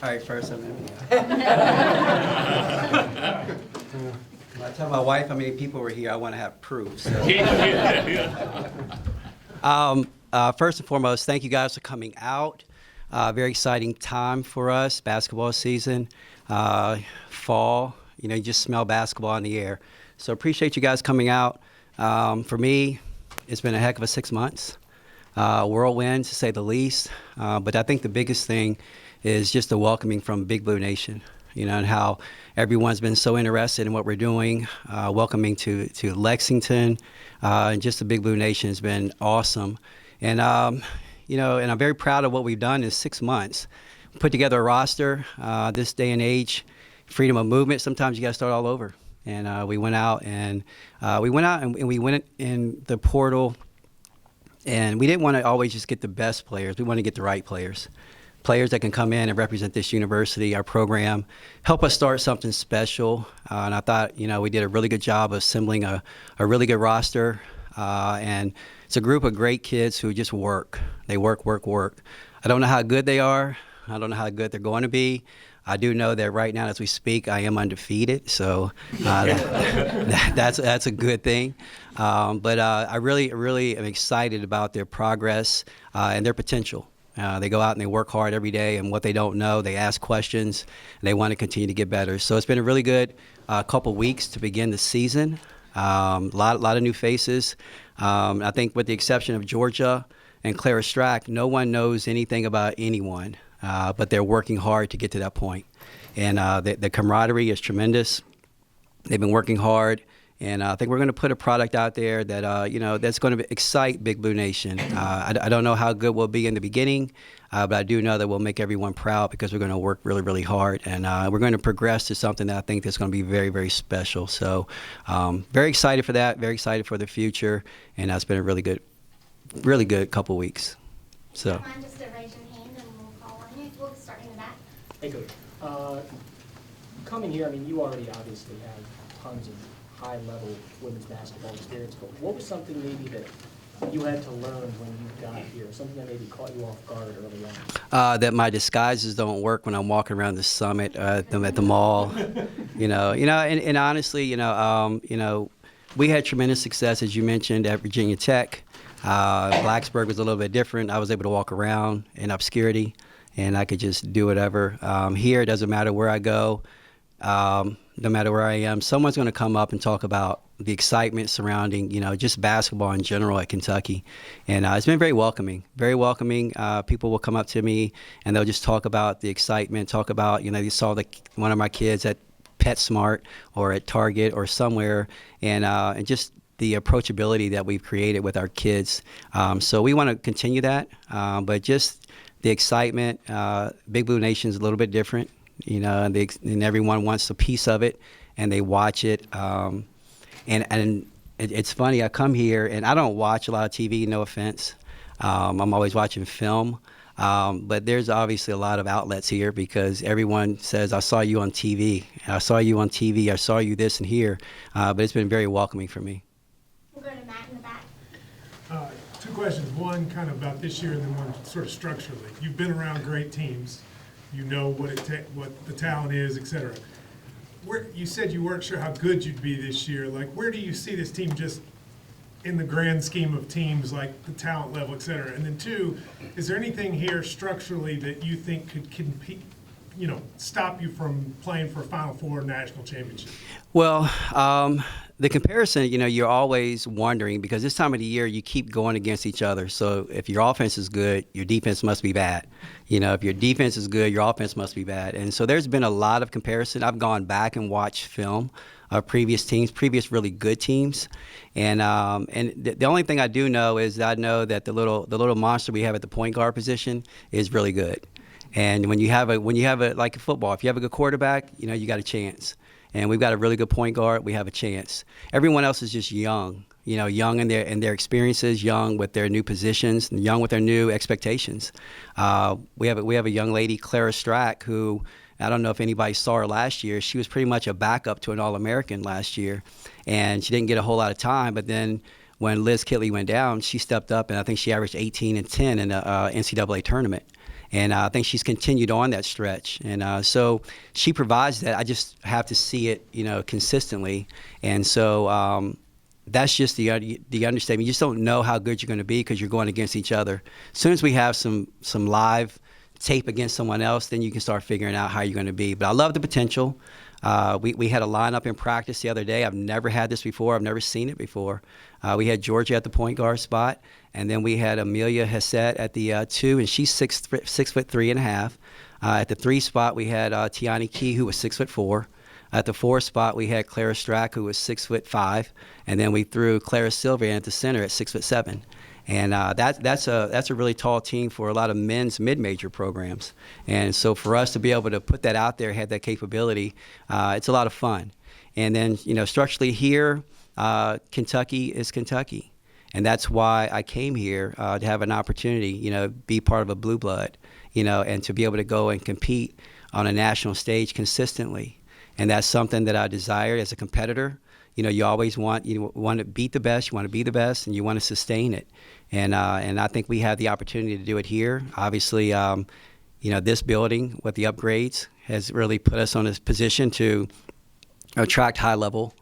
All right, first I'm When I tell my wife how many people were here, I want to have proof. So. First and foremost, thank you guys for coming out. Very exciting time for us, basketball season, fall. You know, you just smell basketball in the air. So appreciate you guys coming out. For me, it's been a heck of a 6 months. Whirlwind, to say the least. But I think the biggest thing is just the welcoming from Big Blue Nation, you know, and how everyone's been so interested in what we're doing, welcoming to Lexington, and just the Big Blue Nation has been awesome. And, you know, and I'm very proud of what we've done in 6 months. Put together a roster, this day and age, freedom of movement, sometimes you got to start all over. And we went out and we went in the portal, and we didn't want to always just get the best players. We want to get the right players. Players that can come in and represent this university, our program, help us start something special. And I thought, you know, we did a really good job of assembling a really good roster. And it's a group of great kids who just work. They work. I don't know how good they are. I don't know how good they're going to be. I do know that right now, as we speak, I am undefeated, so that's a good thing. But I really am excited about their progress and their potential. They go out and they work hard every day, and what they don't know, they ask questions, and they want to continue to get better. So it's been a really good couple weeks to begin the season. A lot of new faces. I think with the exception of Georgia and Clara Strack, no one knows anything about anyone, but they're working hard to get to that point. And the camaraderie is tremendous. They've been working hard. And I think we're going to put a product out there that, you know, that's going to excite Big Blue Nation. I don't know how good we'll be in the beginning, but I do know that we'll make everyone proud because we're going to work really hard. And we're going to progress to something that I think that's going to be very special. So very excited for that, very excited for the future. And it's been a really good couple weeks. So. Don't mind just to raise your hand and we'll call on you. We'll start in the back. Hey, Coach. Coming here, I mean, you already obviously have tons of high-level women's basketball experience, but what was something maybe that you had to learn when you got here, something that maybe caught you off guard early on? That my disguises don't work when I'm walking around the summit, at the mall, and honestly, we had tremendous success, as you mentioned, at Virginia Tech. Blacksburg was a little bit different. I was able to walk around in obscurity, and I could just do whatever. Here, it doesn't matter where I go. No matter where I am, someone's going to come up and talk about the excitement surrounding, just basketball in general at Kentucky. And it's been very welcoming, very welcoming. People will come up to me and they'll just talk about the excitement, talk about, they saw one of my kids at PetSmart or at Target or somewhere, and just the approachability that we've created with our kids. So we want to continue that, but just the excitement. Big Blue Nation's a little bit different. And everyone wants a piece of it, and they watch it. And it's funny. I come here, and I don't watch a lot of TV. No offense. I'm always watching film. But there's obviously a lot of outlets here because everyone says, "I saw you on TV. I saw you on TV. I saw you this and here." But it's been very welcoming for me. We'll go to Matt in the back. Two questions. One kind of about this year, and then one sort of structurally. You've been around great teams. You know what the talent is, et cetera. You said you weren't sure how good you'd be this year. Like, where do you see this team just in the grand scheme of teams, like the talent level, et cetera? And then two, is there anything here structurally that you think could compete, stop you from playing for a Final Four national championship? Well, the comparison, you're always wondering because this time of the year you keep going against each other. So if your offense is good, your defense must be bad. If your defense is good, your offense must be bad. And so there's been a lot of comparison. I've gone back and watched film of previous teams, previous really good teams. And the only thing I do know is that I know that the little monster we have at the point guard position is really good. And when you have like in football, if you have a good quarterback, you got a chance. And we've got a really good point guard. We have a chance. Everyone else is just young, young in their experiences, young with their new positions, and young with their new expectations. We have a young lady, Clara Strack, who I don't know if anybody saw her last year. She was pretty much a backup to an All-American last year, and she didn't get a whole lot of time. But then when Liz Kitley went down, she stepped up, and I think she averaged 18 and 10 in the NCAA tournament. And I think she's continued on that stretch. And so she provides that. I just have to see it, consistently. And so that's just the understatement. You just don't know how good you're going to be because you're going against each other. As soon as we have some live tape against someone else, then you can start figuring out how you're going to be. But I love the potential. We had a lineup in practice the other day. I've never had this before. I've never seen it before. We had Georgia at the point guard spot, and then we had Amelia Hessett at the 2, and she's 6'3.5". At the 3 spot, we had Tiani Key, who was 6'4". At the 4 spot, we had Clara Strack, who was 6'5", and then we threw Clara Silver in at the center at 6'7". And that's a really tall team for a lot of men's mid-major programs. And so for us to be able to put that out there, have that capability, it's a lot of fun. And then, structurally here, Kentucky is Kentucky. And that's why I came here, to have an opportunity, be part of a blue blood, and to be able to go and compete on a national stage consistently. And that's something that I desired as a competitor. You always want to beat the best, you want to be the best, and you want to sustain it. And I think we have the opportunity to do it here. Obviously, this building with the upgrades has really put us on a position to attract high-level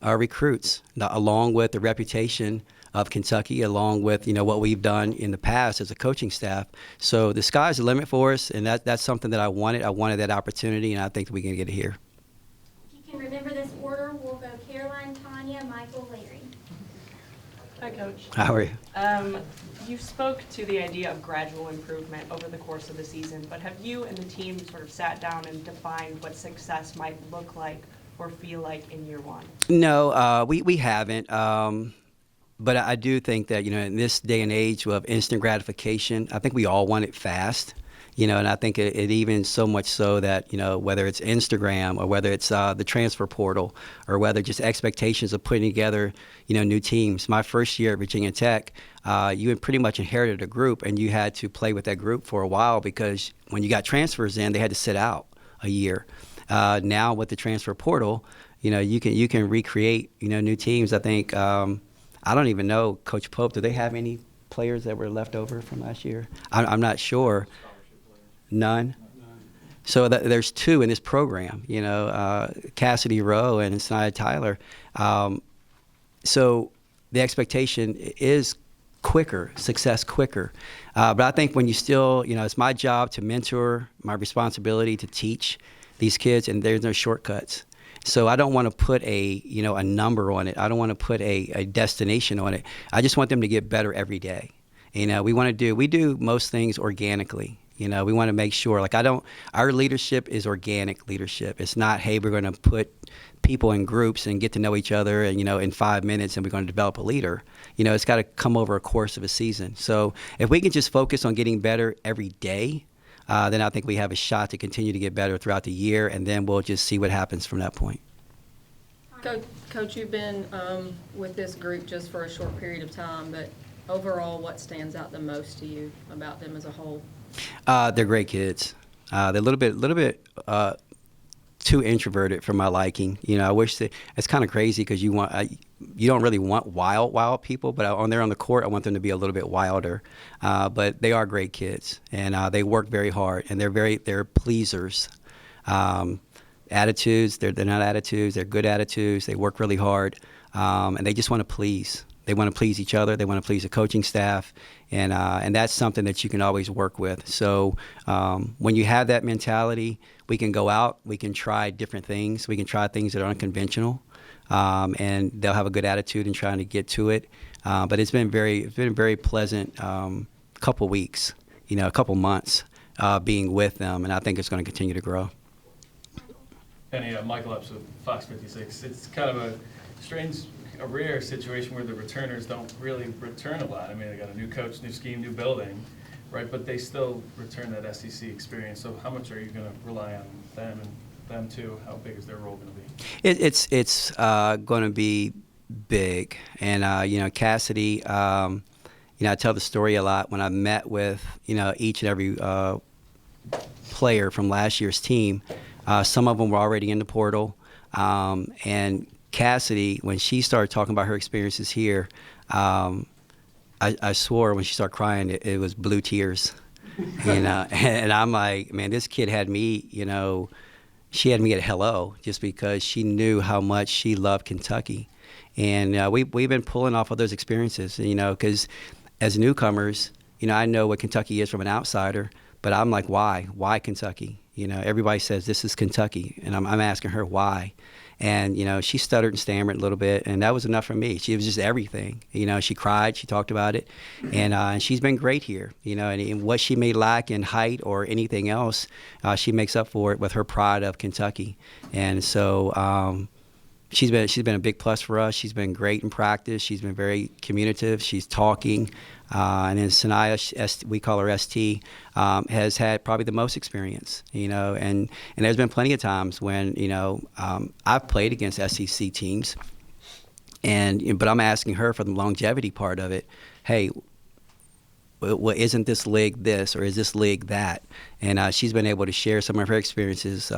recruits, along with the reputation of Kentucky, along with what we've done in the past as a coaching staff. So the sky's the limit for us, and that's something that I wanted. I wanted that opportunity, and I think that we can get it here. If you can remember this order, we'll go Caroline, Tanya, Michael, Larry. Hi, Coach. How are you? You spoke to the idea of gradual improvement over the course of the season, but have you and the team sort of sat down and defined what success might look like or feel like in year one? No, we haven't. But I do think that, in this day and age of instant gratification, I think we all want it fast. And I think it even so much so that, whether it's Instagram or whether it's the transfer portal or whether just expectations of putting together, new teams. My first year at Virginia Tech, you had pretty much inherited a group and you had to play with that group for a while because when you got transfers in, they had to sit out a year. Now with the transfer portal, you can recreate, new teams. I think, I don't even know, Coach Pope, do they have any players that were left over from last year? I'm not sure. None? So there's 2 in this program, Cassidy Rowe and Sanaya Tyler. So the expectation is success quicker. But I think when you still, it's my job to mentor, my responsibility to teach these kids, and there's no shortcuts. So I don't want to put a number on it. I don't want to put a destination on it. I just want them to get better every day. We do most things organically. We want to make sure, our leadership is organic leadership. It's not, hey, we're going to put people in groups and get to know each other and, in 5 minutes and we're going to develop a leader. It's got to come over a course of a season. So if we can just focus on getting better every day, then I think we have a shot to continue to get better throughout the year, and then we'll just see what happens from that point. Coach, you've been with this group just for a short period of time, but overall, what stands out the most to you about them as a whole? They're great kids. They're a little bit too introverted for my liking. I wish that it's kind of crazy because you don't really want wild people, but on the court, I want them to be a little bit wilder. But they are great kids, and they work very hard, and they're pleasers. Attitudes, they're not attitudes. They're good attitudes. They work really hard, and they just want to please. They want to please each other. They want to please the coaching staff, and that's something that you can always work with. So when you have that mentality, we can go out. We can try different things. We can try things that are unconventional, and they'll have a good attitude in trying to get to it. But it's been a very pleasant couple weeks, a couple months being with them, and I think it's going to continue to grow. Penny, Michael Epps with Fox 56. It's kind of a rare situation where the returners don't really return a lot. I mean, they got a new coach, new scheme, new building, right? But they still return that SEC experience. So how much are you going to rely on them and them too? How big is their role going to be? It's going to be big. And, Cassidy, I tell the story a lot when I met with, each and every player from last year's team. Some of them were already in the portal. And Cassidy, when she started talking about her experiences here, I swore when she started crying, it was blue tears. you know, and I'm like, man, this kid had me, you know, she had me at hello just because she knew how much she loved Kentucky. And we've been pulling off of those experiences, you know, because as newcomers, you know, I know what Kentucky is from an outsider, but I'm like, why? Why Kentucky? You know, everybody says this is Kentucky, and I'm asking her why. And, you know, she stuttered and stammered a little bit, and that was enough for me. She was just everything. You know, she cried, she talked about it, and she's been great here. You know, and what she may lack in height or anything else, she makes up for it with her pride of Kentucky. And so she's been a big plus for us. She's been great in practice. She's been very communicative. She's talking. And then Sanaya, we call her ST, has had probably the most experience, you know, and there's been plenty of times when, you know, I've played against SEC teams, but I'm asking her for the longevity part of it. Hey, well, isn't this league this, or is this league that? And she's been able to share some of her experiences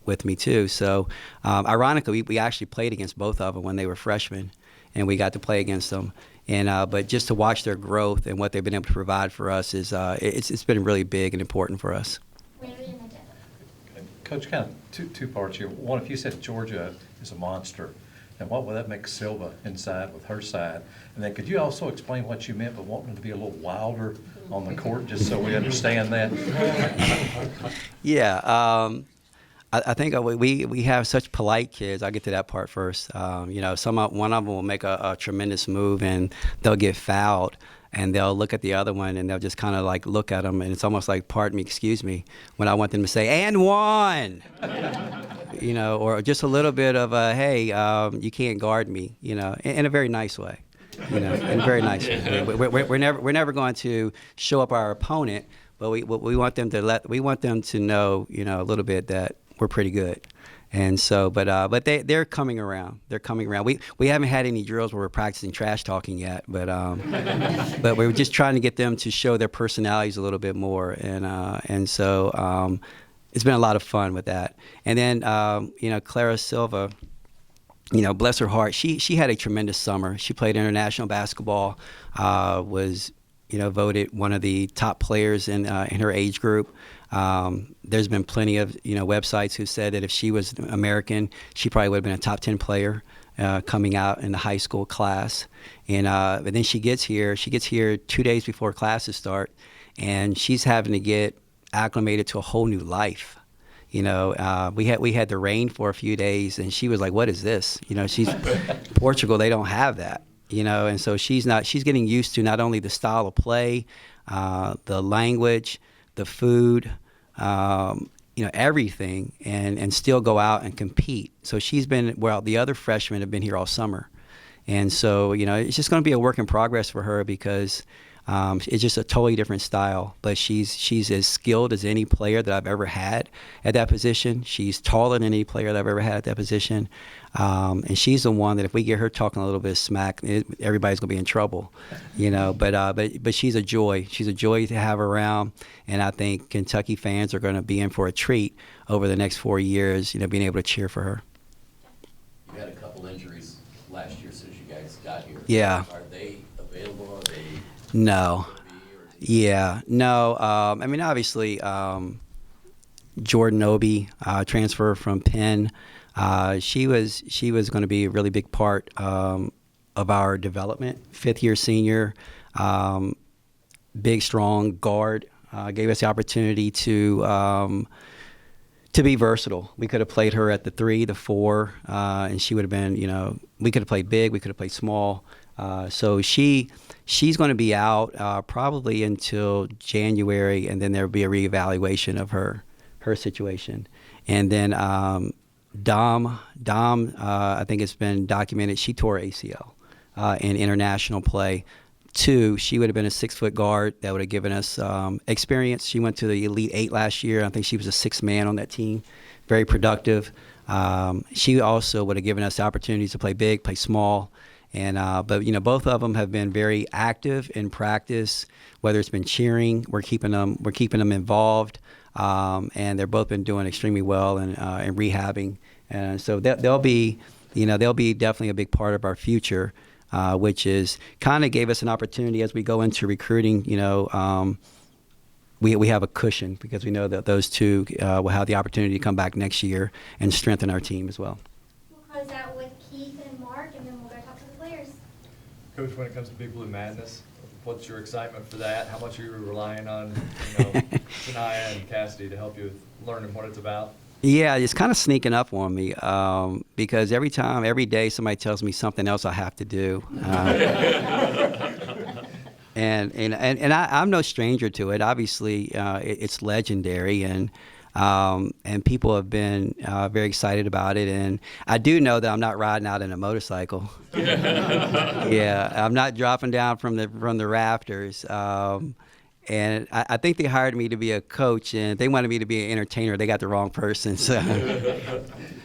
with me too. So ironically, we actually played against both of them when they were freshmen, and we got to play against them. And but just to watch their growth and what they've been able to provide for us is it's been really big and important for us. Larry and Odetta. Coach, kind of two parts here. One, if you said Georgia is a monster, then what would that make Silva inside with her side? And then could you also explain what you meant by wanting to be a little wilder on the court, just so we understand that? Yeah. I think we have such polite kids. I'll get to that part first. You know, one of them will make a tremendous move and they'll get fouled, and they'll look at the other one and they'll just kind of like look at them, and it's almost like, pardon me, excuse me, when I want them to say, and one, you know, or just a little bit of a, hey, you can't guard me, you know, in a very nice way. You know, in a very nice way. We're never going to show up our opponent, but we want them to know, you know, a little bit that we're pretty good. And so, but they're coming around. They're coming around. We haven't had any drills where we're practicing trash talking yet, but we're just trying to get them to show their personalities a little bit more. And so it's been a lot of fun with that. And then you know, Clara Silva, you know, bless her heart, she had a tremendous summer. She played international basketball, was, you know, voted one of the top players in her age group. There's been plenty of, you know, websites who said that if she was American, she probably would have been a top 10 player coming out in the high school class. And but then she gets here 2 days before classes start, and she's having to get acclimated to a whole new life. You know, we had the rain for a few days, and she was like, "What is this?" You know, she's Portugal. They don't have that. You know, and so she's getting used to not only the style of play, the language, the food, you know, everything, and still go out and compete. So the other freshmen have been here all summer. And so, you know, it's just going to be a work in progress for her because it's just a totally different style. But she's as skilled as any player that I've ever had at that position. She's taller than any player that I've ever had at that position. And she's the one that if we get her talking a little bit of smack, everybody's going to be in trouble, you know. But she's a joy. She's a joy to have around. And I think Kentucky fans are going to be in for a treat over the next 4 years, you know, being able to cheer for her. You had a couple injuries last year since you guys got here. Yeah. Are they available? Are they? No. Yeah. No. I mean, obviously, Jordan Obi, transfer from Penn. She was going to be a really big part of our development. Fifth-year senior, big, strong guard. Gave us the opportunity to be versatile. We could have played her at the 3, the 4, and she would have been, you know, we could have played big, we could have played small. So she's going to be out probably until January, and then there will be a reevaluation of her situation. And then Dom, I think it's been documented, she tore ACL in international play. 2, she would have been a 6-foot guard that would have given us experience. She went to the Elite 8 last year. I think she was a 6th man on that team, very productive. She also would have given us the opportunities to play big, play small. And but you know, both of them have been very active in practice. Whether it's been cheering, we're keeping them involved, and they've both been doing extremely well in rehabbing. And so they'll be definitely a big part of our future, which is kind of gave us an opportunity as we go into recruiting. You know, we have a cushion because we know that those two will have the opportunity to come back next year and strengthen our team as well. We'll close out with Keith and Mark, and then we'll go talk to the players. Coach, when it comes to Big Blue Madness, what's your excitement for that? How much are you relying on, Shania and Cassidy to help you with learning what it's about? Yeah, it's kind of sneaking up on me because every day somebody tells me something else I have to do. And I'm no stranger to it. Obviously, it's legendary, and people have been very excited about it. And I do know that I'm not riding out in a motorcycle. Yeah, I'm not dropping down from the rafters. And I think they hired me to be a coach, and they wanted me to be an entertainer. They got the wrong person. So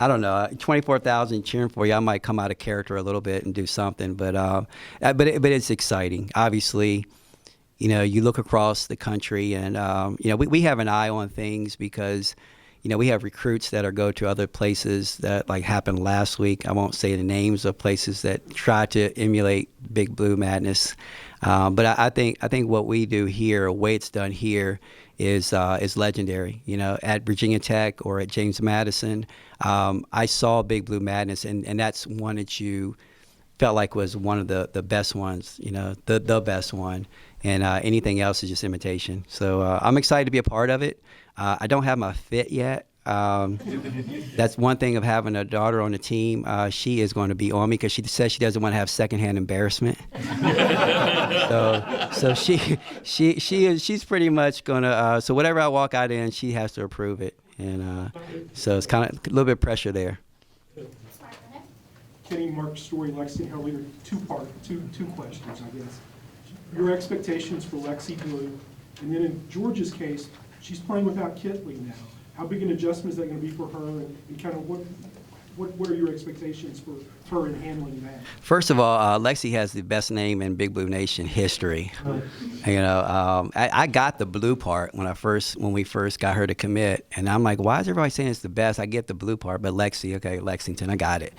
I don't know. 24,000 cheering for you. I might come out of character a little bit and do something, but it's exciting. Obviously, you look across the country, and we have an eye on things because we have recruits that go to other places that like happened last week. I won't say the names of places that try to emulate Big Blue Madness. But I think what we do here, the way it's done here, is legendary. At Virginia Tech or at James Madison, I saw Big Blue Madness, and that's one that you felt like was one of the best ones. The best one, and anything else is just imitation. So I'm excited to be a part of it. I don't have my fit yet. That's one thing of having a daughter on the team. She is going to be on me because she says she doesn't want to have secondhand embarrassment. so she's pretty much gonna. So whatever I walk out in, she has to approve it, and so it's kind of a little bit of pressure there. Start with it. Kenny, Mark, Story, Lexi, Hell Leader, two questions, I guess. Your expectations for Lexi Blue, and then in Georgia's case, she's playing without Kitley now. How big an adjustment is that going to be for her, and kind of what are your expectations for her in handling that? First of all, Lexi has the best name in Big Blue Nation history. I got the blue part when we first got her to commit, and I'm like, why is everybody saying it's the best? I get the blue part, but Lexington, I got it.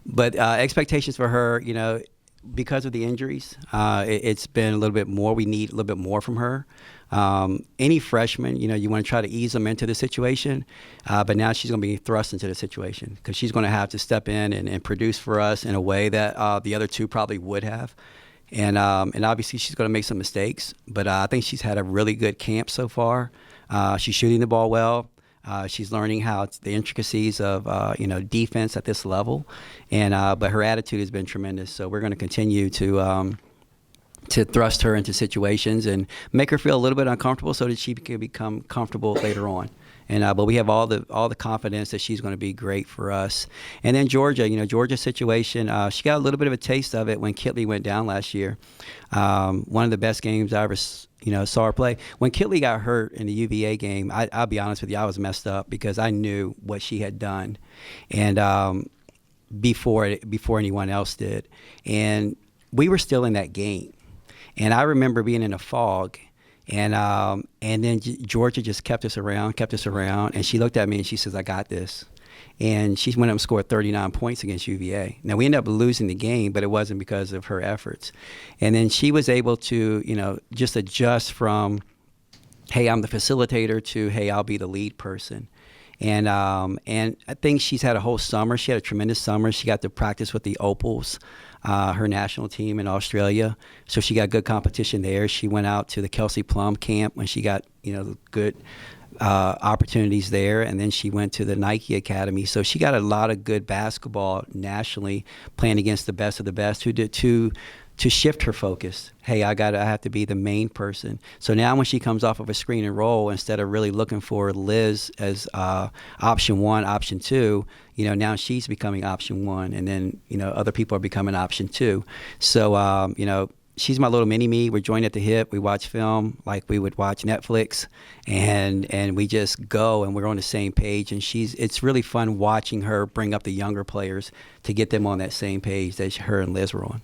But expectations for her, because of the injuries, it's been a little bit more. We need a little bit more from her. Any freshman, you want to try to ease them into the situation, but now she's going to be thrust into the situation because she's going to have to step in and produce for us in a way that the other two probably would have. And obviously she's going to make some mistakes, but I think she's had a really good camp so far. She's shooting the ball well. She's learning the intricacies of defense at this level, and but her attitude has been tremendous. So we're going to continue to thrust her into situations and make her feel a little bit uncomfortable so that she can become comfortable later on. And but we have all the confidence that she's going to be great for us. And then Georgia's situation, she got a little bit of a taste of it when Kitley went down last year. One of the best games I ever saw her play. When Kitley got hurt in the UVA game, I'll be honest with you, I was messed up because I knew what she had done, and before anyone else did, and we were still in that game. And I remember being in a fog, and then Georgia just kept us around, and she looked at me and she says, "I got this." And she went up and scored 39 points against UVA. Now, we ended up losing the game, but it wasn't because of her efforts. And then she was able to, just adjust from, hey, I'm the facilitator, to, hey, I'll be the lead person. And I think she's had a whole summer. She had a tremendous summer. She got to practice with the Opals, her national team in Australia. So she got good competition there. She went out to the Kelsey Plum camp when she got, good opportunities there, and then she went to the Nike Academy. So she got a lot of good basketball nationally, playing against the best of the best, to shift her focus. Hey, I have to be the main person. So now when she comes off of a screen and roll, instead of really looking for Liz as option one, option two, now she's becoming option one, and then other people are becoming option two. So she's my little mini-me. We're joined at the hip. We watch film like we would watch Netflix, and we just go, and we're on the same page. And it's really fun watching her bring up the younger players to get them on that same page that her and Liz were on.